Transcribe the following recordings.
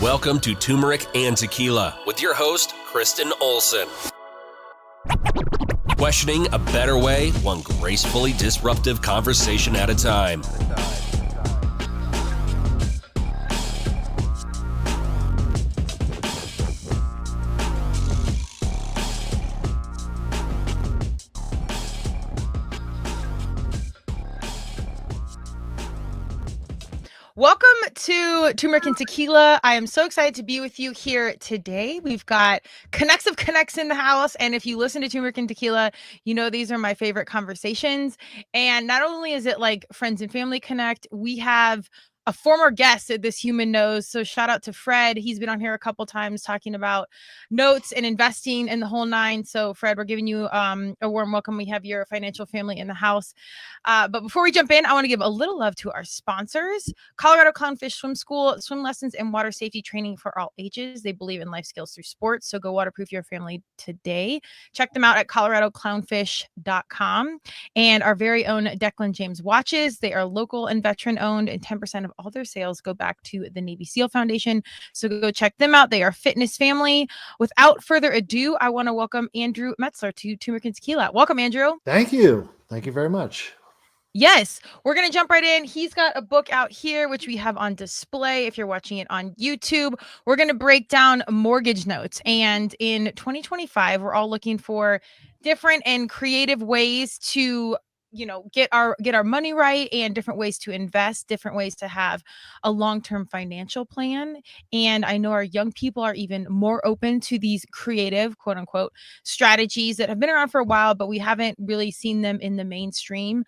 Welcome to Turmeric and Tequila with your host, Kristen Olson. Questioning a better way, one gracefully disruptive conversation at a time. Welcome to Turmeric and Tequila. I am so excited to be with you here today. We've got Connects of Connects in the house. And if you listen to Turmeric and Tequila, you know these are my favorite conversations. And not only is it like friends and family connect, we have a former guest that this human knows. So shout out to Fred. He's been on here a couple times talking about notes and investing in the whole nine. So Fred, we're giving you a warm welcome. We have your financial family in the house. But before we jump in, I want to give a little love to our sponsors. Colorado Clownfish Swim School, swim lessons and water safety training for all ages. They believe in life skills through sports. So go waterproof your family today. Check them out at coloradoclownfish.com. And our very own Declan James watches. They are local and veteran owned, and 10% of all their sales go back to the Navy SEAL Foundation. So go check them out. They are fitness family. Without further ado, I want to welcome Andrew Metzler to Turmeric and Tequila. Welcome, Andrew. Thank you. Thank you very much. Yes, we're going to jump right in. He's got a book out here, which we have on display. If you're watching it on YouTube, we're going to break down mortgage notes. And in 2025, we're all looking for different and creative ways to, get our money right, and different ways to invest, different ways to have a long-term financial plan. And I know our young people are even more open to these creative, quote unquote, strategies that have been around for a while, but we haven't really seen them in the mainstream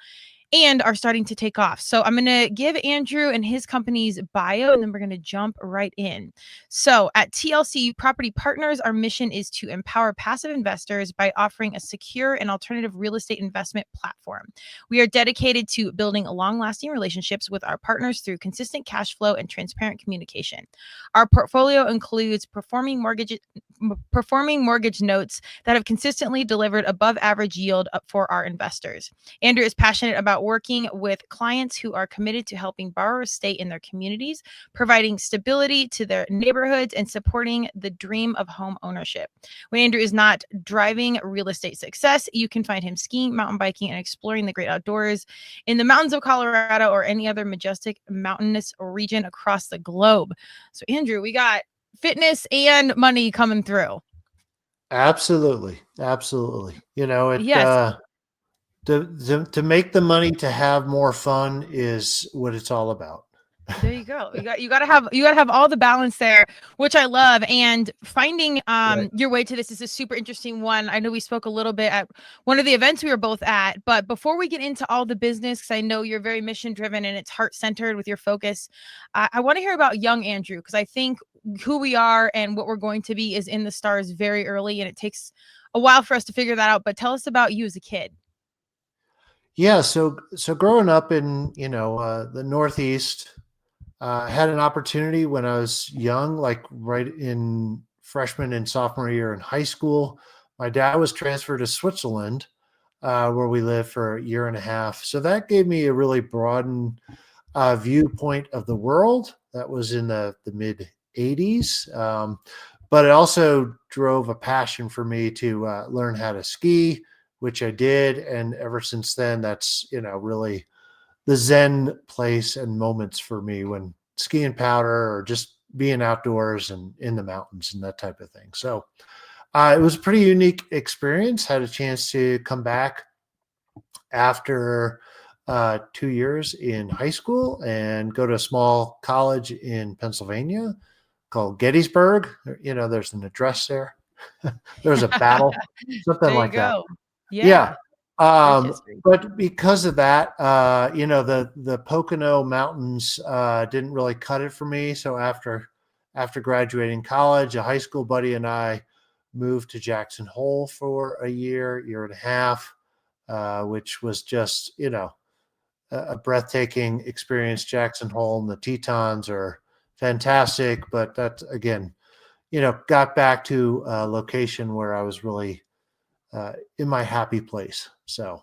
and are starting to take off. So I'm going to give Andrew and his company's bio, and then we're going to jump right in. So at TLC Property Partners, our mission is to empower passive investors by offering a secure and alternative real estate investment platform. We are dedicated to building long-lasting relationships with our partners through consistent cash flow and transparent communication. Our portfolio includes performing mortgage notes that have consistently delivered above average yield for our investors. Andrew is passionate about working with clients who are committed to helping borrowers stay in their communities, providing stability to their neighborhoods, and supporting the dream of home ownership. When Andrew is not driving real estate success, you can find him skiing, mountain biking, and exploring the great outdoors in the mountains of Colorado or any other majestic mountainous region across the globe. So Andrew, we got fitness and money coming through. Absolutely. Absolutely. Yes. To make the money to have more fun is what it's all about. There you go. You got to have all the balance there, which I love. And finding your way to this is a super interesting one. I know we spoke a little bit at one of the events we were both at, but before we get into all the business, because I know you're very mission driven and it's heart centered with your focus, I want to hear about young Andrew, because I think who we are and what we're going to be is in the stars very early, and it takes a while for us to figure that out. But tell us about you as a kid. Yeah. So growing up in, the Northeast, had an opportunity when I was young, like right in freshman and sophomore year in high school. My dad was transferred to Switzerland, where we lived for a year and a half. So that gave me a really broadened viewpoint of the world. That was in the mid 80s. But it also drove a passion for me to learn how to ski, which I did. And ever since then, that's, really the Zen place and moments for me when skiing powder or just being outdoors and in the mountains and that type of thing. So it was a pretty unique experience. Had a chance to come back after 2 years in high school and go to a small college in Pennsylvania called Gettysburg. There's an address there. There's a battle, something like that. Yeah. But because of that, the Pocono Mountains didn't really cut it for me. So after graduating college, a high school buddy and I moved to Jackson Hole for a year and a half, which was just, a breathtaking experience. Jackson Hole and the Tetons are fantastic, but that again, got back to a location where I was really in my happy place. So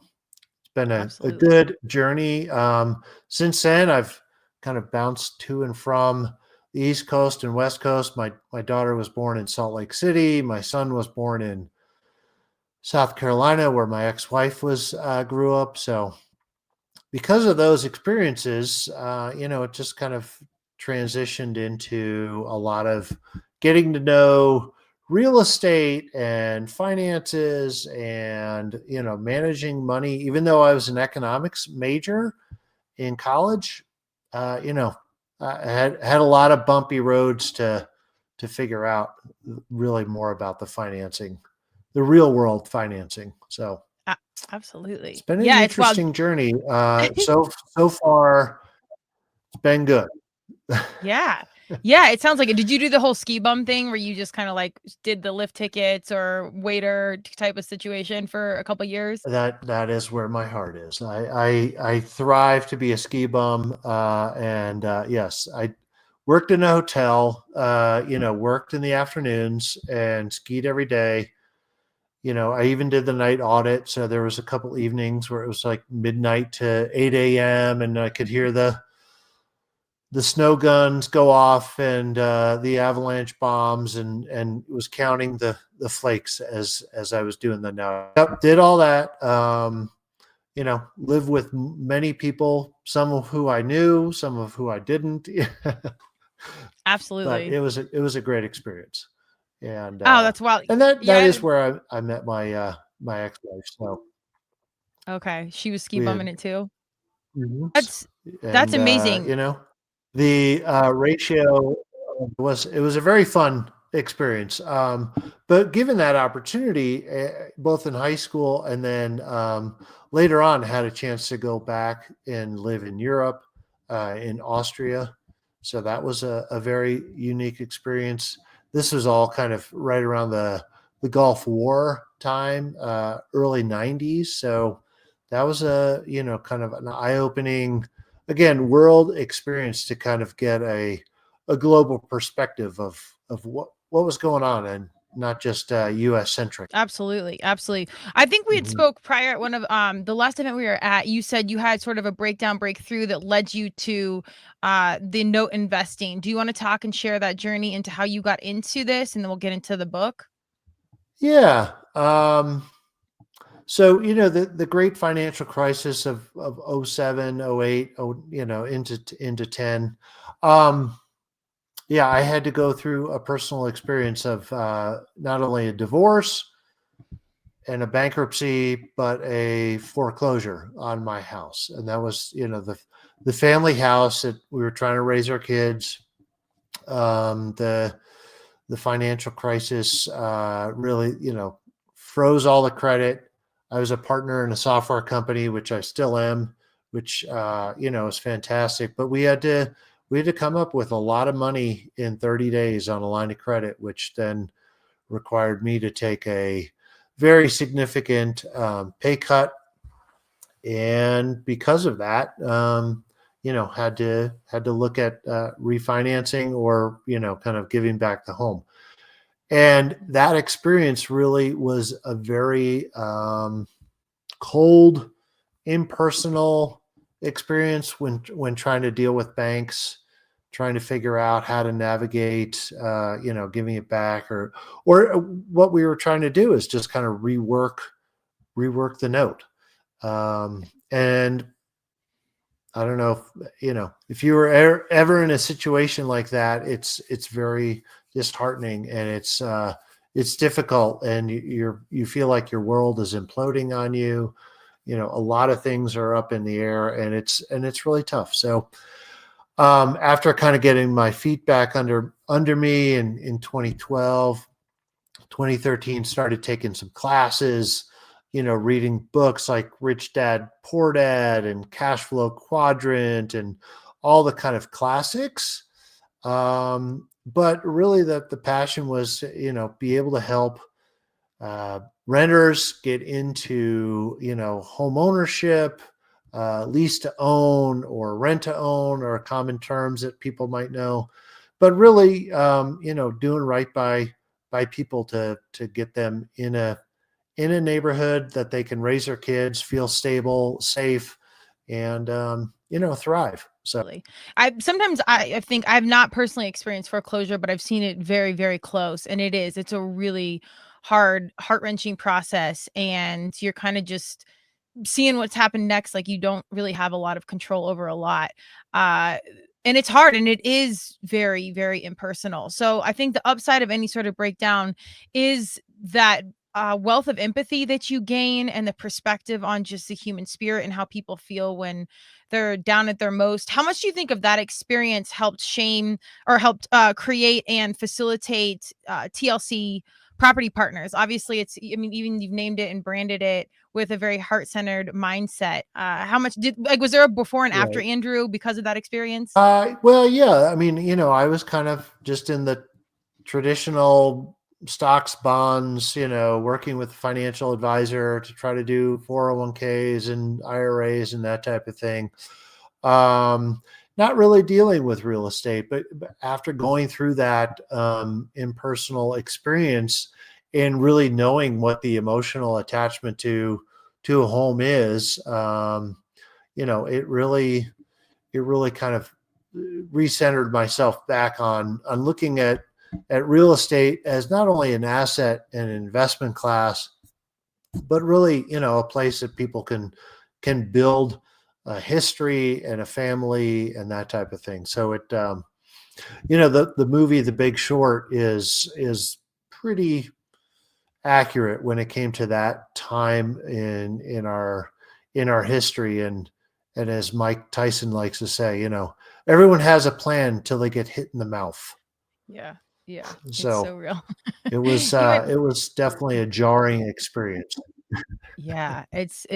it's been a good journey. Since then, I've kind of bounced to and from the East Coast and West Coast. My daughter was born in Salt Lake City. My son was born in South Carolina, where my ex-wife was grew up. So because of those experiences, it just kind of transitioned into a lot of getting to know real estate and finances and, managing money. Even though I was an economics major in college, I had a lot of bumpy roads to figure out really more about the financing, the real world financing. So A- it's Absolutely. been an Yeah, it's wild. interesting journey. So far, it's been good. Yeah. Yeah, it sounds like it. Did you do the whole ski bum thing where you just kind of like did the lift tickets or waiter type of situation for a couple years? That is where my heart is. I thrive to be a ski bum, and yes, I worked in a hotel. Worked in the afternoons and skied every day. I even did the night audit. So there was a couple evenings where it was like midnight to 8 a.m. and I could hear the snow guns go off and the avalanche bombs and was counting the flakes as I was doing the night. Yep, did all that. Live with many people, some of who I knew, some of who I didn't. But Absolutely. it was a great experience. And Oh, that's wild. and that Yeah. is where I met my ex-wife. So Okay. She was ski we had bumming it too. Mhm. That's and amazing. the ratio was a very fun experience. But given that opportunity, both in high school and then later on, had a chance to go back and live in Europe, in Austria. So that was a very unique experience. This was all kind of right around the Gulf War time, early '90s. So that was kind of an eye-opening, again, world experience to kind of get a global perspective of what was going on and not just U.S. centric. Absolutely, absolutely. I think we had Mhm. spoke prior at one of the last event we were at. You said you had sort of a breakthrough that led you to the note investing. Do you want to talk and share that journey into how you got into this, and then we'll get into the book? Yeah. So the great financial crisis of '07, '08, into 10. Um, yeah, I had to go through a personal experience of not only a divorce and a bankruptcy, but a foreclosure on my house. And that was, the family house that we were trying to raise our kids. The financial crisis really, froze all the credit. I was a partner in a software company, which I still am, which is fantastic. But we had to come up with a lot of money in 30 days on a line of credit, which then required me to take a very significant pay cut, and because of that, had to look at refinancing or kind of giving back the home. And that experience really was a very cold, impersonal experience when trying to deal with banks, trying to figure out how to navigate, giving it back, or what we were trying to do is just kind of rework the note. And I don't know if you were ever in a situation like that, it's very disheartening, and it's difficult, and you feel like your world is imploding on you. A lot of things are up in the air, and it's really tough. So after kind of getting my feet back under me in 2012, 2013, started taking some classes, reading books like Rich Dad, Poor Dad and Cash Flow Quadrant and all the kind of classics. But really the passion was, be able to help renters get into, home ownership, lease to own or rent to own, or common terms that people might know, but really, doing right by people to get them in a neighborhood that they can raise their kids, feel stable, safe, and thrive. So I think I've not personally experienced foreclosure, but I've seen it very, very close. And it's a really hard, heart-wrenching process. And you're kind of just seeing what's happened next. Like, you don't really have a lot of control over a lot. Uh, and it's hard, and it is very, very impersonal. So I think the upside of any sort of breakdown is that wealth of empathy that you gain, and the perspective on just the human spirit and how people feel when they're down at their most. How much do you think of that experience helped helped create and facilitate TLC Property Partners? Obviously, I mean, even you've named it and branded it with a very heart-centered mindset. How much was there a before and after, right. Andrew, because of that experience? Well, yeah. I mean, I was kind of just in the traditional stocks, bonds, working with a financial advisor to try to do 401ks and IRAs and that type of thing. Not really dealing with real estate, but after going through that impersonal experience and really knowing what the emotional attachment to a home is, it really kind of recentered myself back on looking at real estate as not only an asset and an investment class, but really, a place that people can build a history and a family and that type of thing. So the movie The Big Short is pretty accurate when it came to that time in our history. And as Mike Tyson likes to say, everyone has a plan till they get hit in the mouth. Yeah. Yeah. It's So so real. it was You had it was definitely a jarring experience. Yeah, it's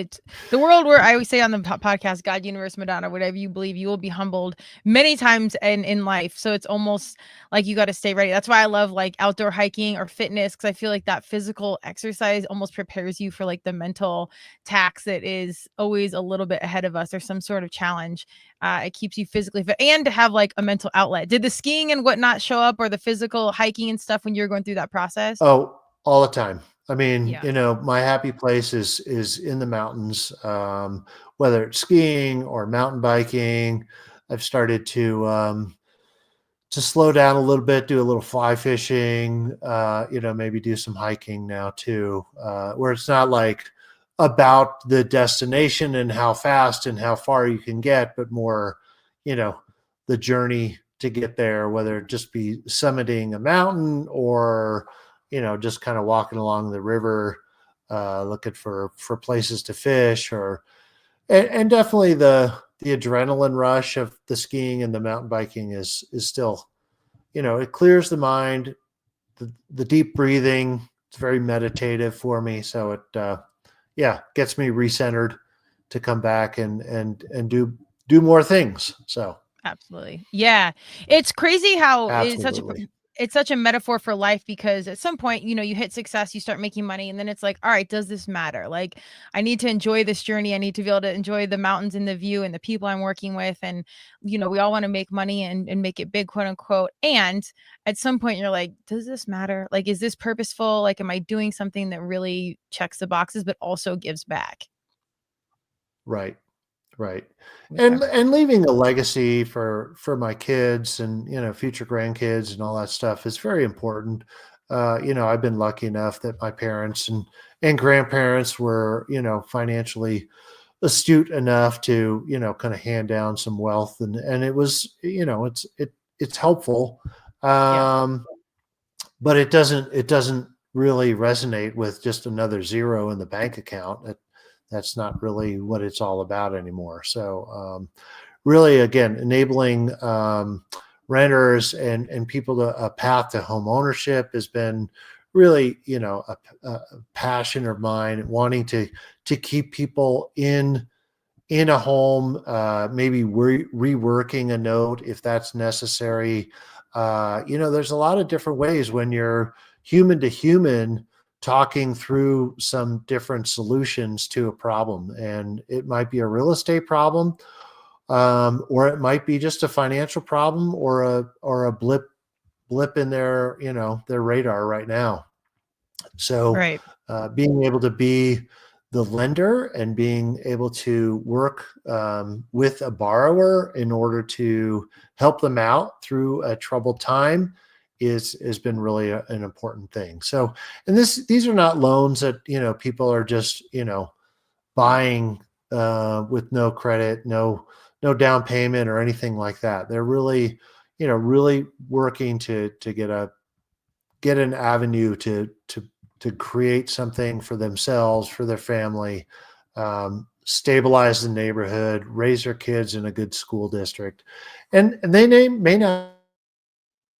the world where I always say on the podcast, God, universe, Madonna, whatever you believe, you will be humbled many times in life. So it's almost like you got to stay ready. That's why I love like outdoor hiking or fitness, because I feel like that physical exercise almost prepares you for like the mental tax that is always a little bit ahead of us, or some sort of challenge. It keeps you physically fit and to have like a mental outlet. Did the skiing and whatnot show up, or the physical hiking and stuff, when you were going through that process? Oh, all the time. I mean, Yeah. my happy place is in the mountains, whether it's skiing or mountain biking. I've started to slow down a little bit, do a little fly fishing, maybe do some hiking now too, where it's not like about the destination and how fast and how far you can get, but more, the journey to get there, whether it just be summiting a mountain or, just kind of walking along the river, looking for places to fish, and definitely the adrenaline rush of the skiing and the mountain biking is still, it clears the mind, the deep breathing. It's very meditative for me. So it gets me recentered to come back and do more things. So Absolutely. Yeah. It's crazy how absolutely. it's such a metaphor for life, because at some point, you hit success, you start making money, and then it's like, all right, does this matter? Like, I need to enjoy this journey. I need to be able to enjoy the mountains and the view and the people I'm working with. And, we all want to make money and make it big, quote unquote. And at some point you're like, does this matter? Like, is this purposeful? Like, am I doing something that really checks the boxes, but also gives back? Right. Right. Yeah. And leaving a legacy for my kids and, future grandkids and all that stuff is very important. I've been lucky enough that my parents and grandparents were, financially astute enough to, kind of hand down some wealth, and it was, it's helpful. Yeah. Um, but it doesn't really resonate with just another zero in the bank account. That's not really what it's all about anymore. So really, again, enabling renters and people to a path to home ownership has been really, a passion of mine, wanting to keep people in a home, maybe reworking a note if that's necessary. There's a lot of different ways when you're human to human talking through some different solutions to a problem. And it might be a real estate problem, or it might be just a financial problem, or a blip in their radar right now. So Right. being able to be the lender and being able to work with a borrower in order to help them out through a troubled time has been really an important thing. So, and these are not loans that, people are just, buying with no credit, no down payment or anything like that. They're really, really working to get an avenue to create something for themselves, for their family, stabilize the neighborhood, raise their kids in a good school district, and they may not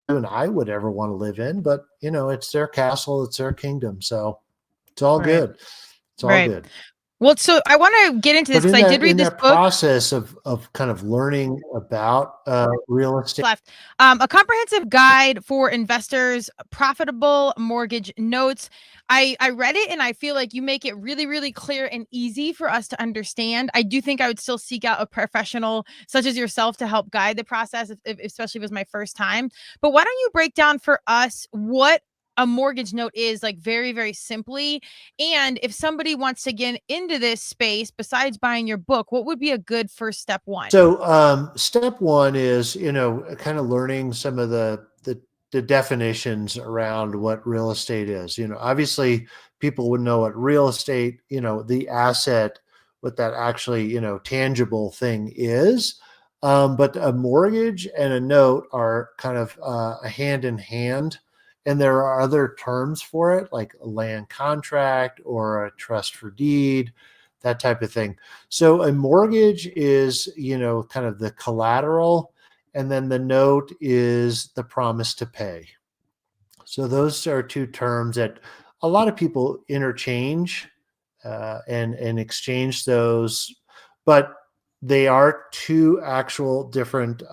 and I would ever want to live in, but it's their castle, it's their kingdom, so it's all Right. good. It's all Right. good. Well, so I want to get into this But because I did read in this that book. process of kind of learning about real estate, Left. A comprehensive guide for investors, profitable mortgage notes. I read it and I feel like you make it really, really clear and easy for us to understand. I do think I would still seek out a professional such as yourself to help guide the process, especially if it was my first time. But why don't you break down for us what a mortgage note is, like very, very simply? And if somebody wants to get into this space, besides buying your book, what would be a good first step one? So step one is, kind of learning some of the definitions around what real estate is. Obviously people would know what real estate, the asset, what that actually, tangible thing is. But a mortgage and a note are kind of a hand in hand. And there are other terms for it, like a land contract or a trust for deed, that type of thing. So a mortgage is, kind of the collateral, and then the note is the promise to pay. So those are two terms that a lot of people interchange and exchange those, but they are two actual different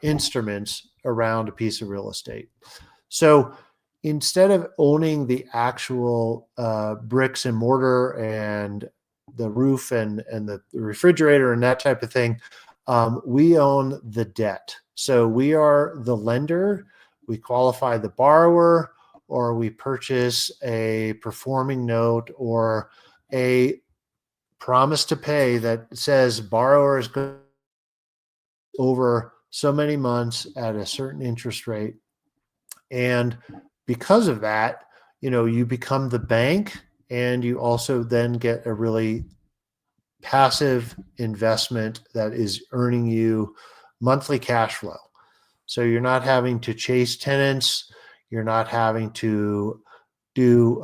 instruments around a piece of real estate. So instead of owning the actual bricks and mortar and the roof and the refrigerator and that type of thing, we own the debt. So we are the lender. We qualify the borrower, or we purchase a performing note or a promise to pay that says borrower is going over so many months at a certain interest rate. And because of that, you become the bank, and you also then get a really passive investment that is earning you monthly cash flow. So you're not having to chase tenants. You're not having to do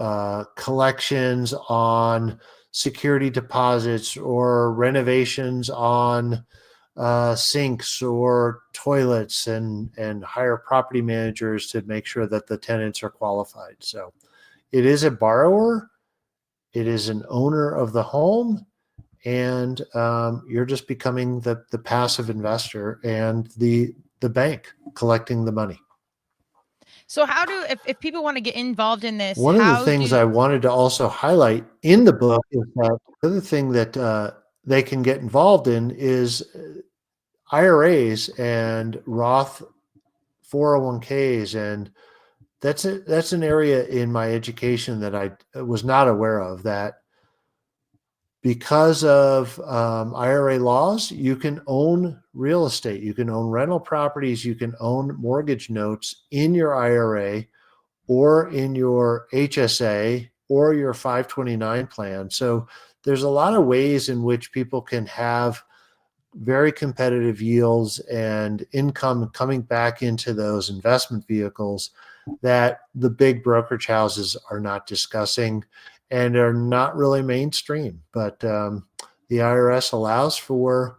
collections on security deposits or renovations on sinks or toilets, and hire property managers to make sure that the tenants are qualified. So it is a borrower, it is an owner of the home, and you're just becoming the passive investor and the bank collecting the money. So how do if people want to get involved in this, One of the how things do I wanted to also highlight in the book is that the other thing that they can get involved in is IRAs and Roth 401ks, and that's an area in my education that I was not aware of, that because of IRA laws, you can own real estate, you can own rental properties, you can own mortgage notes in your IRA or in your HSA or your 529 plan. So there's a lot of ways in which people can have very competitive yields and income coming back into those investment vehicles that the big brokerage houses are not discussing and are not really mainstream. But the IRS allows for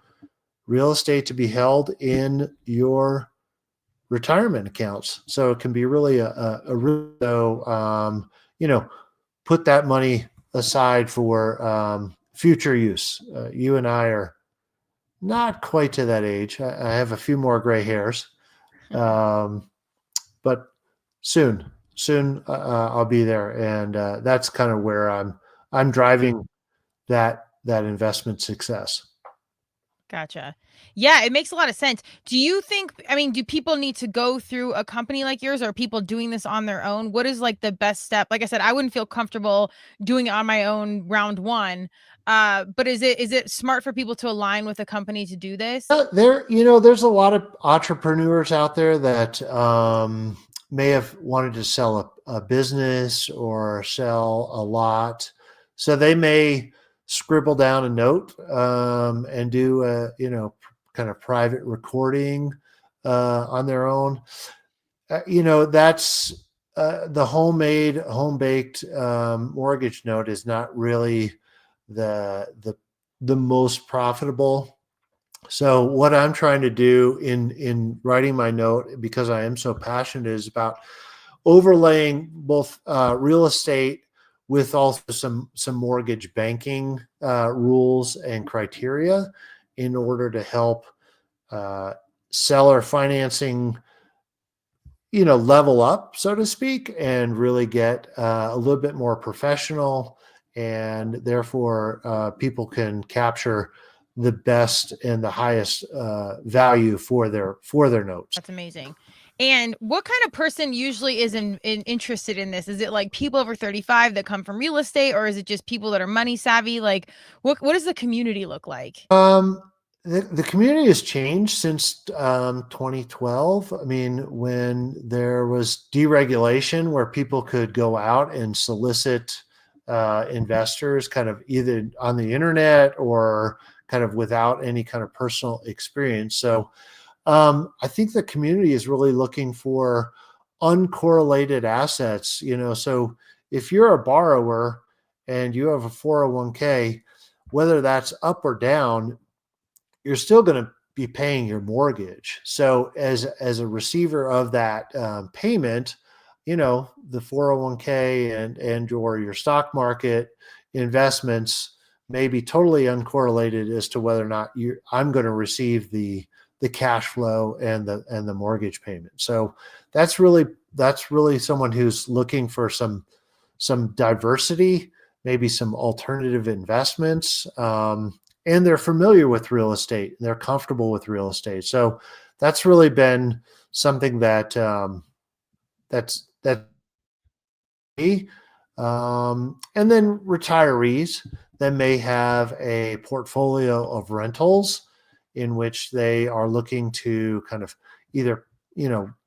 real estate to be held in your retirement accounts. So it can be really put that money aside for future use. You and I are not quite to that age. I have a few more gray hairs, but soon I'll be there, and that's kind of where I'm driving that investment success. Gotcha. Yeah, it makes a lot of sense. Do you think, I mean, do people need to go through a company like yours, or are people doing this on their own? What is like the best step? Like I said, I wouldn't feel comfortable doing it on my own round one. But is it smart for people to align with a company to do this? There's a lot of entrepreneurs out there that may have wanted to sell a business or sell a lot. So they may scribble down a note and do a, kind of private recording on their own. That's the homemade, home baked mortgage note is not really the most profitable. So what I'm trying to do in writing my note, because I am so passionate, is about overlaying both real estate with also some mortgage banking rules and criteria in order to help seller financing, level up, so to speak, and really get a little bit more professional, and therefore people can capture the best and the highest value for their notes. That's amazing. And what kind of person usually is interested in this? Is it like people over 35 that come from real estate, or is it just people that are money savvy? Like, what does the community look like? The community has changed since 2012. I mean, when there was deregulation where people could go out and solicit investors kind of either on the internet or kind of without any kind of personal experience. So I think the community is really looking for uncorrelated assets, so if you're a borrower and you have a 401k, whether that's up or down, you're still going to be paying your mortgage. So as a receiver of that payment, the 401k and or your stock market investments may be totally uncorrelated as to whether or not I'm going to receive the cash flow and the mortgage payment. So that's really someone who's looking for some diversity, maybe some alternative investments. And they're familiar with real estate. They're comfortable with real estate. So that's really been something that me. And then retirees that may have a portfolio of rentals in which they are looking to kind of either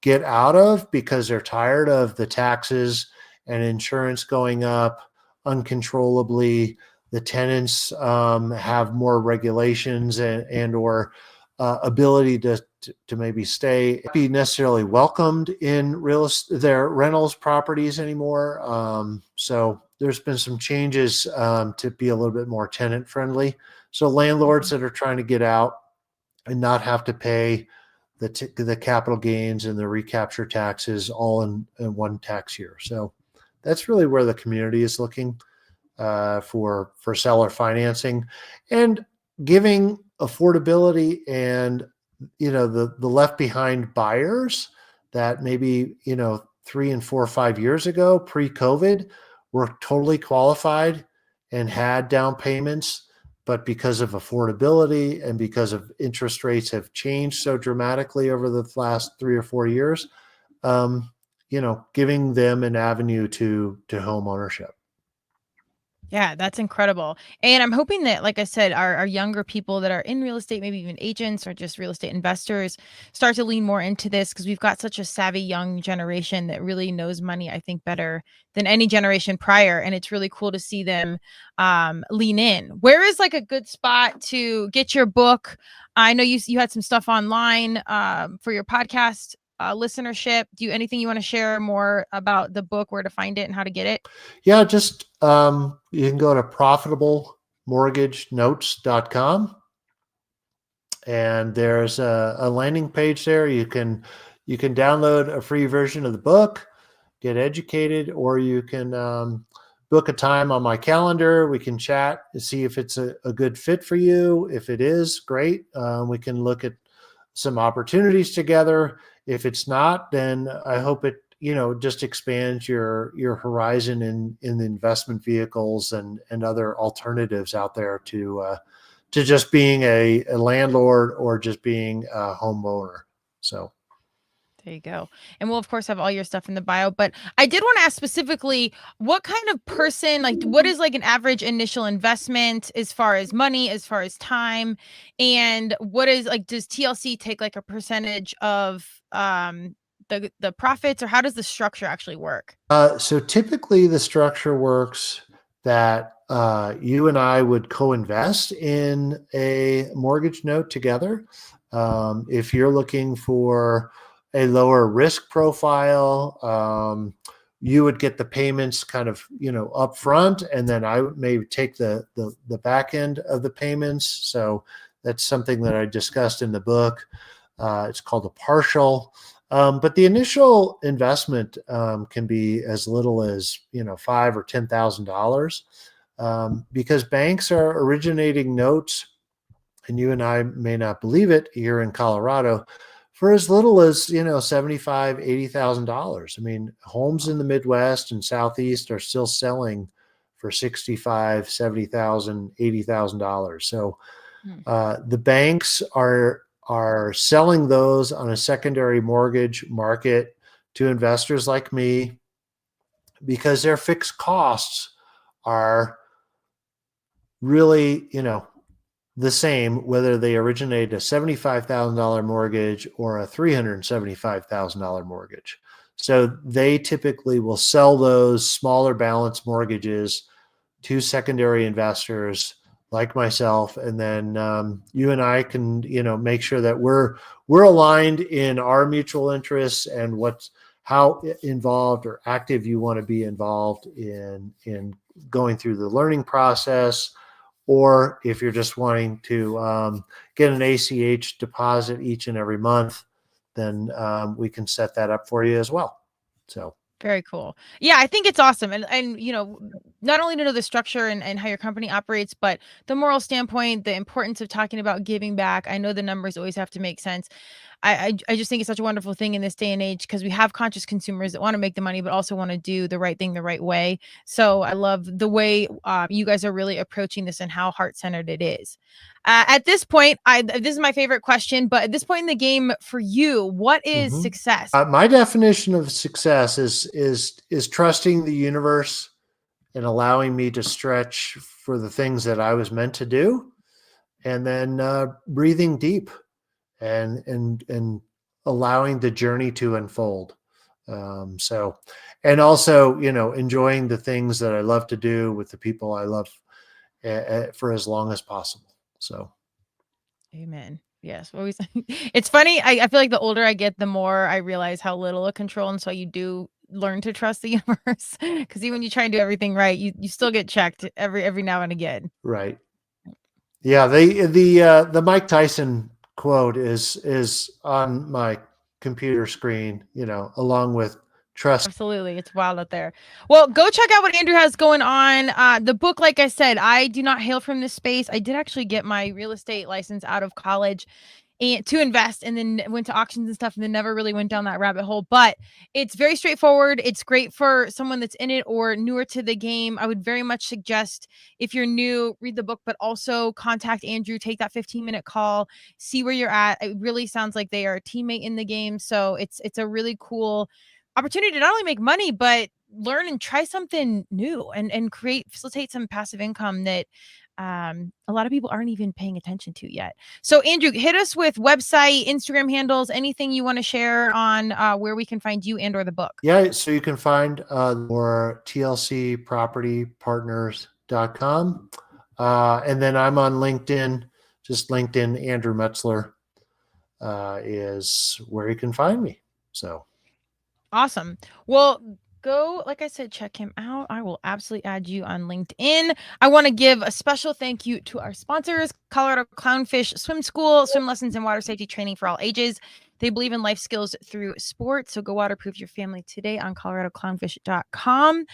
get out of because they're tired of the taxes and insurance going up uncontrollably. The tenants have more regulations and or ability to maybe be necessarily welcomed in their rentals properties anymore. So there's been some changes to be a little bit more tenant friendly. So landlords that are trying to get out and not have to pay the capital gains and the recapture taxes all in one tax year. So that's really where the community is looking for seller financing and giving affordability and the left behind buyers that maybe 3 and 4 or 5 years ago pre-COVID were totally qualified and had down payments, but because of affordability and because of interest rates have changed so dramatically over the last 3 or 4 years, giving them an avenue to home ownership. Yeah, that's incredible. And I'm hoping that, like I said, our younger people that are in real estate, maybe even agents or just real estate investors, start to lean more into this, because we've got such a savvy young generation that really knows money, I think, better than any generation prior. And it's really cool to see them lean in. Where is like a good spot to get your book? I know you had some stuff online for your podcast listenership. Anything you want to share more about the book, where to find it and how to get it? Yeah, just you can go to profitablemortgagenotes.com, and there's a landing page there. You can download a free version of the book, get educated, or you can book a time on my calendar. We can chat to see if it's a good fit for you. If it is, great. We can look at some opportunities together. If it's not, then I hope it just expands your horizon in the investment vehicles and other alternatives out there to to just being a landlord or just being a homeowner. So. There you go. And we'll, of course, have all your stuff in the bio. But I did want to ask specifically, what kind of person, like, what is like an average initial investment as far as money, as far as time? And what is like, does TLC take like a percentage of the profits, or how does the structure actually work? So typically the structure works that you and I would co-invest in a mortgage note together. If you're looking for a lower risk profile, you would get the payments kind of, up front, and then I may take the back end of the payments. So that's something that I discussed in the book. It's called a partial. But the initial investment can be as little as $5,000 or $10,000, because banks are originating notes, and you and I may not believe it, here in Colorado, for as little as $75,000, $80,000. I mean, homes in the Midwest and Southeast are still selling for $65,000, $70,000, $80,000. So the banks are selling those on a secondary mortgage market to investors like me, because their fixed costs are really, the same, whether they originate a $75,000 mortgage or a $375,000 mortgage. So they typically will sell those smaller balance mortgages to secondary investors like myself, and then you and I can make sure that we're aligned in our mutual interests, and how involved or active you want to be involved in going through the learning process, or if you're just wanting to get an ACH deposit each and every month, then we can set that up for you as well. So. Very cool. Yeah, I think it's awesome. And not only to know the structure and how your company operates, but the moral standpoint, the importance of talking about giving back. I know the numbers always have to make sense. I just think it's such a wonderful thing in this day and age, because we have conscious consumers that want to make the money, but also want to do the right thing the right way. So I love the way you guys are really approaching this and how heart-centered it is. At this point, this is my favorite question, but at this point in the game for you, what is success? My definition of success is trusting the universe and allowing me to stretch for the things that I was meant to do, and then breathing deep and allowing the journey to unfold. So, and also, enjoying the things that I love to do with the people I love for as long as possible. So. Amen. Yes. Always. It's funny. I feel like the older I get, the more I realize how little of control. And so you do learn to trust the universe, because even when you try and do everything right, you still get checked every now and again. Right. Yeah. The Mike Tyson quote is on my computer screen, along with trust. Absolutely. It's wild out there. Well, go check out what Andrew has going on. The book, like I said, I do not hail from this space. I did actually get my real estate license out of college and to invest, and then went to auctions and stuff, and then never really went down that rabbit hole. But it's very straightforward. It's great for someone that's in it or newer to the game. I would very much suggest, if you're new, read the book, but also contact Andrew, take that 15-minute call, see where you're at. It really sounds like they are a teammate in the game. So it's a really cool opportunity to not only make money, but learn and try something new and facilitate some passive income that a lot of people aren't even paying attention to yet. So Andrew, hit us with website, Instagram handles, anything you want to share on where we can find you and or the book. Yeah. So you can find more TLC Property Partners.com. And then I'm on LinkedIn, just LinkedIn. Andrew Metzler is where you can find me. So. Awesome. Well, go, like I said, check him out. I will absolutely add you on LinkedIn. I want to give a special thank you to our sponsors, Colorado Clownfish Swim School, swim lessons and water safety training for all ages. They believe in life skills through sports. So go waterproof your family today on coloradoclownfish.com.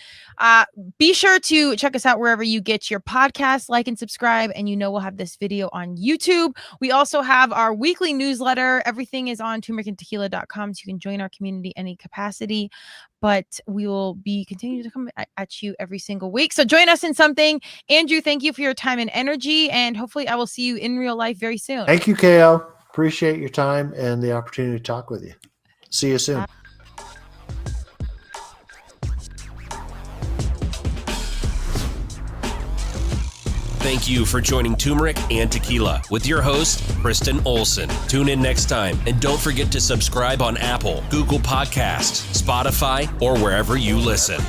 Be sure to check us out wherever you get your podcasts, like and subscribe. And we'll have this video on YouTube. We also have our weekly newsletter. Everything is on turmericandtequila.com, so you can join our community any capacity. But we will be continuing to come at you every single week. So join us in something. Andrew, thank you for your time and energy. And hopefully I will see you in real life very soon. Thank you, KO. Appreciate your time and the opportunity to talk with you. See you soon. Thank you for joining Turmeric and Tequila with your host, Kristen Olson. Tune in next time, and don't forget to subscribe on Apple, Google Podcasts, Spotify, or wherever you listen.